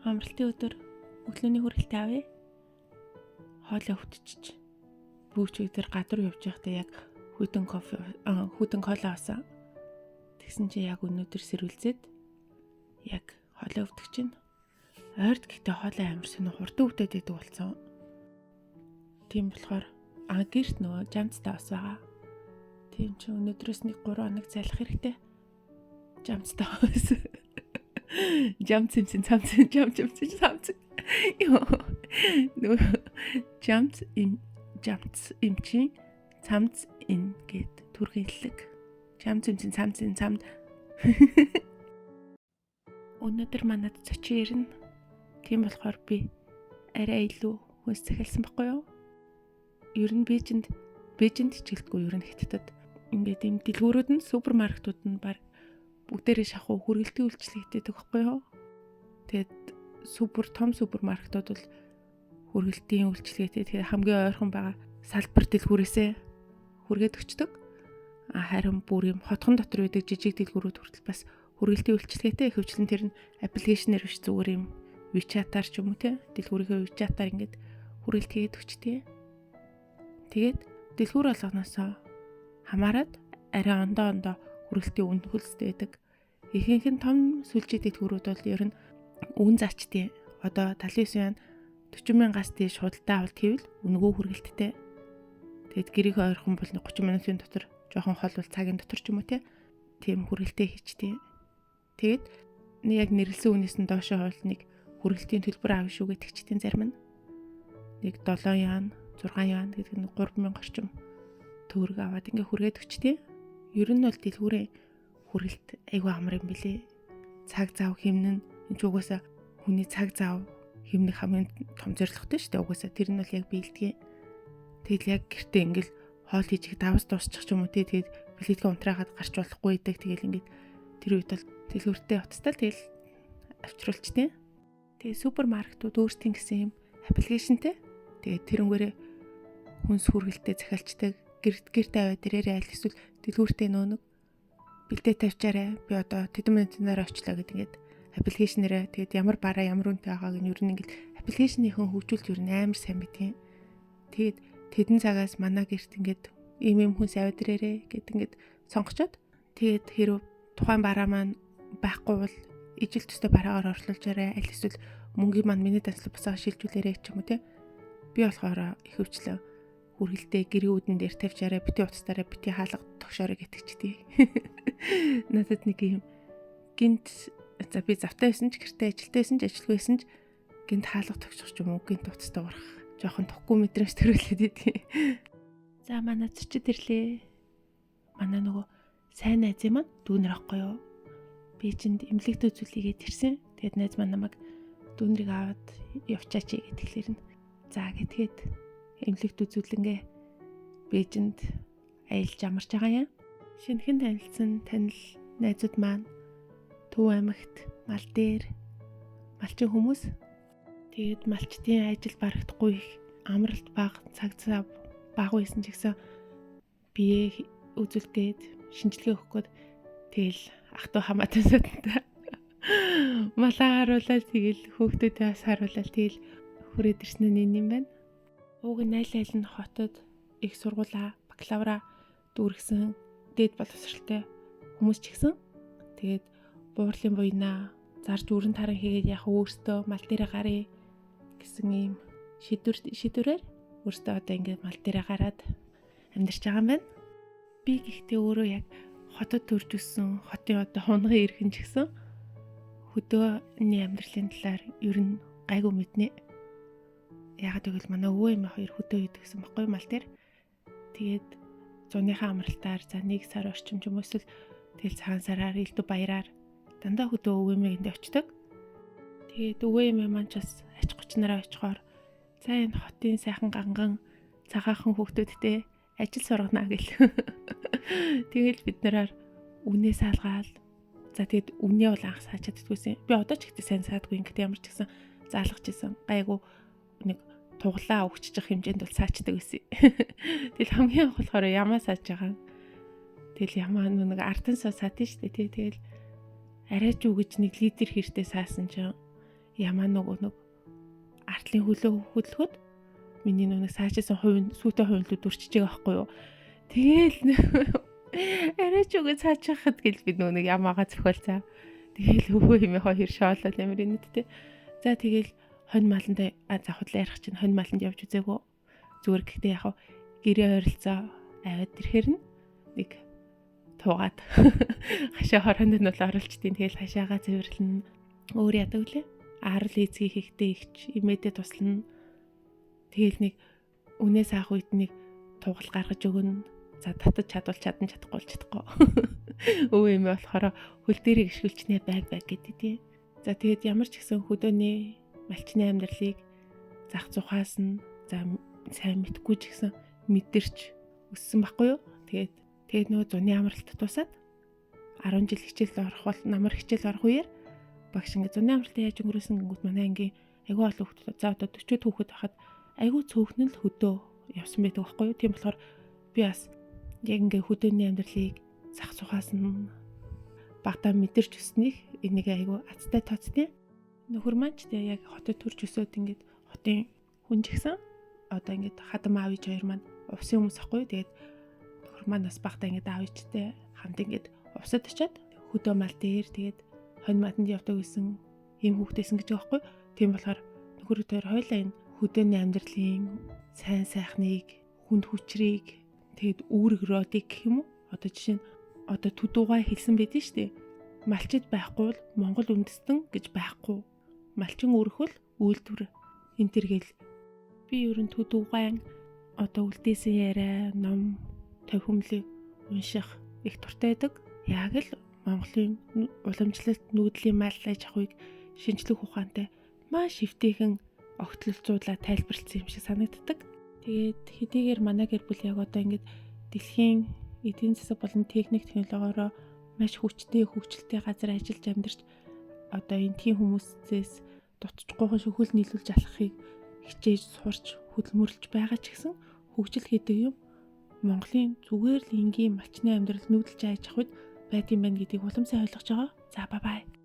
Амралтын өдөр өглөөний хүрэлтээ авъя. Хоолоо өвтчих. Бүүч өдөр гадар явж байхдаа яг хүйтэн кола авсан. Тэгсэн чи яг өнөөдөр сэрүүлзээд яг хоолоо өвтөх чинь. Ойрд гэхдээ хоолоо амар сонио хурдан өвдөд идэг болсон. Тийм болохоор гэрт нөгөө жамцтай бас байгаа. Тийм чи өнөөдрөөс нэг 3 хоног залах хэрэгтэй. Жамцтай бас. Жамц юм цамц. Йоо. Жамц им чи цамц ин гэд түргэнлэг. Жамц юм цамц. Өнөөдөр манад зочин ирнэ. Тийм болохоор би арай илүү хүнс захиалсан байхгүй юу? Ер нь Бээжинд хичээлдэггүй ер нь Хятадд. Ингээд юм дэлгүүрүүд нь супермаркетууд нь баг бүгдээрээ шахуу хүргэлтийн үйлчлэгтэй байхгүй юу? Тэгээд том супермаркетууд бол хүргэлтийн үйлчлэгтэй. Тэгээд хамгийн ойрхон байгаа салбар дэлгүүрээсээ хүргээд өчтдөг. Харин бүр юм хотхон дотор байдаг жижиг дэлгүүрүүд хүртэл бас хүргэлтийн үйлчлэгтэй ихэвчлэн тэр нь аппликейшнээр биш зүгээр юм WeChat-аар ч юм уу те дэлгүүрийнхээ WeChat-аар ингээд хүргэлт хийгээд өчтдээ. Тэгээд дэлгүүр болгоноосоо хамаарад арай ондоо хүргэлтийн үн хөлстэй байдаг. Ихэнх нь том сүлжээ дэлгүүрүүд бол ер нь үн зачдیں۔ Одоо 79 40 мянгаас дээш худалдаа авалт хийвэл үнгөө хүргэлттэй. Тэгэд гэрийг ойрхон бол 30 минутын дотор жоохон хол бол цагийн дотор ч юм уу тийм хүргэлтээ хийчтэй. Тэгэд яг нэрлсэн үнээс нь доошоо хол нэг хүргэлтийн төлбөр аав шүү гэдэг чигтийн зарим нь нэг 7 яан 6 яан гэдэг нь 3000 орчим төгрөг аваад ингээ хүргээд өчтээ. Ер нь бол дэлгүүрийн хүргэлт айгүй амар юм билээ. Цаг зав хэмнэн энэ ч угаасаа хүний цаг зав хэмнэх хамгийн том зорилготой шүү дээ. Угаасаа тэр нь бол яг биелдгийн. Тэгэл яг гэртээ ингээл хоол хийж давс дуусчих ч юм уу тэгээд билетгээ унтраахад гарч болохгүй гэдэг. Тэгэл ингээд тэр үед бол дэлгүүртээ уцтал тэгэл авчруулчтэй. Тэгээ супермаркетууд өөрсдийн гэсэн юм аппликейшнтэй. Тэгээд тэрнгээрээ хүнс хүргэлтээ захиалцдаг. Гэрт аваад дээрээ аль эсвэл дэлгүүртээ нөө нэг бэлдээ тавьчаарай. Би одоо тэдэн минутаар очлоо гэдэг ингээд аппликейшнээрээ тэгээд ямар бараа ямар үнэтэй байгааг нь ер нь ингээд аппликейшнийхэн хөгжүүлэлт ер нь амар сайн байдгийн. Тэгээд тэдэн цагаас манай гэрт ингээд ийм хүнс аваад дээрээ гэдэг ингээд сонгочоод тэгээд хэрв тухайн бараа маань байхгүй бол ижил төстэй бараагаар орлуулжаарай. Аль эсвэл мөнгөний маань миний данслал босоо шилжүүлээрэй ч юм уу те. Би болохоор ихэвчлэн хүргэлтээ гэрийн үүдэн дээр тавьчаарай. Бити уцтаарай, бити хаалга тогшоорой гэтгчтэй. Надад нэг юм гинт за би завтай байсан ч гэртээ ажилтай байсан ч ажилгүй байсан ч гинт хаалга тогшох ч юм уу гинт уцтай урах жоохон тохгүй мэдрэмж төрүүлээд идэв. За манай зочид ирлээ. Манай нөгөө сайн найз юм дүүнэр ахгүй юу? Бээжинд эмнэлэгт үзүүлээгээд ирсэн. Тэгэд найз маань намайг дүүнрийг аваад явчаач гэдгээр нь. За гэтгээд эмнэлэгт үзүүлэнгээ Бээжинд аялж амарч байгаа юм. Шинэхэн танилцсан танил найзууд маань Төв аймагт мал дээр малчин хүмүүс. Тэгээд малчтын ажил барагдахгүй их амралт бага цаг зав бага байсан ч гэсэн бие үзүүлгээд шинжилгээ өгөх гээд тэгэл ах トゥ хамаатан сатантай малаа харуулаад тэгэл хөөхтөдөө бас харуулаад тэгэл хүрээд ирсэн нь юм байна. Уг нь айл нь хотод их сургуулаа бакалавра дүүргэсэн дээд боловсролтой хүмүүс ч гэсэн тэгээд буурлын буйнаа зарж өрн таран хийгээд яг өөртөө мал дээрээ гарыг гэсэн ийм шийдвэрээр өөртөө одоо ингээд мал дээрээ гараад амьдарч байгаа юм байна. Би гэхдээ өөрөө яг хотод төрж өссөн хотын одоо хунган иргэн ч гэсэн хөдөөний амьдралын талаар ер нь гайгүй мэднэ. Ягаад гэвэл манай өвөө эмээ хоёр хөдөө идэг гэсэн баггүй мал дээр. Тэгээд зуныхаа амралтаар за 1 сар орчим ч юм уу эсвэл тэгэл цагаан сараар элдв баяраар дандаа хөдөө өвөө эмээгэндээ очдог. Тэгээд өвөө эмээ маань ч бас ач гучнараа очихоор за энэ хотын сайхан ганган цагаахан хүүхдүүдтэй ажил сургана гэл. Тэгэл бид нараар үнээ саалгаал. За тэгэд үнээ бол анх сааж чаддгүйсэн. Би одоо ч ихтэй сайн саадгүй ингээд ямар ч гэсэн заалгаж исэн. Гайгүй нэг туглаа өгчих хэмжээнд бол саачдаг байсан. Тэгэл хамгийн анх болохоор ямаа сааж байгаа. Тэгэл ямаа нэг ардансаа саадсан шүү дээ. Тэгэл арайч үгэж нэг литр хэртэй саасан чинь ямаа нэг артлын хөдөлгөхөд миний нэг саажсан сүйтэй хувинлууд үрчиж байгаа байхгүй юу. Тэгээл арай ч үгүй цаачхад гэл би нэг ямаага зөхиөлцаа. Тэгээл хөвөө хэмээ хоёр шоолол ямар инэттэй. За тэгээл хонь маланд за худлаа ярих чинь хонь маланд явж үзээгөө. Зүгээр гэхдээ яг гэрээ ойролцоо аваад ирэхээр нэг туугаад хашаа хороонд нь бол оролцдیں۔ Тэгэл хашаагаа цэвэрлэн өөр ядаг үлээ. Арал эзгий хийхдээ ихч имэдэ туслана. Тэгэл нэг үнээс аах үед нэг тугал гаргаж өгнө. За татаж чадвал чадахгүй л чадахгүй. Өвөө эмээ болохоор хөл дээрээ гიშгүүлчнээ байг гэдэг тий. За тэгээд ямар ч гэсэн хөдөөний малчны амьдралыг зах зухаас нь за сайн мэдгүй ч гэсэн мэдэрч өссөн байхгүй юу. Тэгээд нөгөө зуны амралтад тусаад 10 жил хичээл орох бол намар хичээл орох үеэр багш ингээ зуны амралтаа яаж өнгөрөөсөн гингүүд манай ангийн айгүй олон хүүхдүүд за одоо 40 хүүхэд байхад айгүй цөөхнөл хөдөө явсан байдаг байхгүй юу. Тийм болохоор би бас яг ингээ хөдөөний амьдралыг зах зухаас нь багтаа мэдэрч өснөх энийг айгүй азтай тооцтой. Нөхөр маань ч яг хотод төрж өсөөд ингээд хотын хүн ч гэсэн одоо ингээд хадам аав ээж хоёр маань увсын хүмүүс ахгүй. Тэгээд нөхөр маань бас багтаа ингээд аав ээжтэй хамт ингээд увсад очиад хөдөө мал дээр тэгээд хонь матанд явдаг гэсэн ийм хүүхдээсэн гэж байгаа хгүй. Тийм болохоор нөхөр хоёр хоёлаа энэ хөдөөний амьдралын сайн сайхныг, хүнд хүчрийг тэгээд үүрэг родыг гэх юм уу? Одоо жишээ нь одоо төдуугай хэлсэн байдэн шүү дээ. Малчид байхгүй бол Монгол үндэстэн гэж байхгүй. Малчин өөрөхөл үйлдвэр энэ төргээл би ер нь төдуугай одоо үлдээсэн яриа, ном, товхимлыг унших их дуртай байдаг. Яг л Монголын уламжлалт нүүдлийн мал аж ахуйг шинжлэх ухаантай маш эвтэйхэн огтлолцуулаад тайлбарлсан юм шиг санагддаг. Тэгээд хэдийгээр манай гэр бүл яг одоо ингээд дэлхийн эдийн засаг болон техник технологиороо маш хүчтэй хөгжилтэй газар ажиллаж амьдарч одоо энтхийн хүмүүсээс дутчихгүйхэн шөхөл нийлүүлж алахыг хичээж сурч хөдөлмөрлөж байгаа ч гэсэн хөгжил гэдэг юм Монголын зүгээр л энгийн малчны амьдрал нүүдэлж аж ахуйд байд юм байна гэдгийг улам сайн ойлгож байгаа. За бай бай.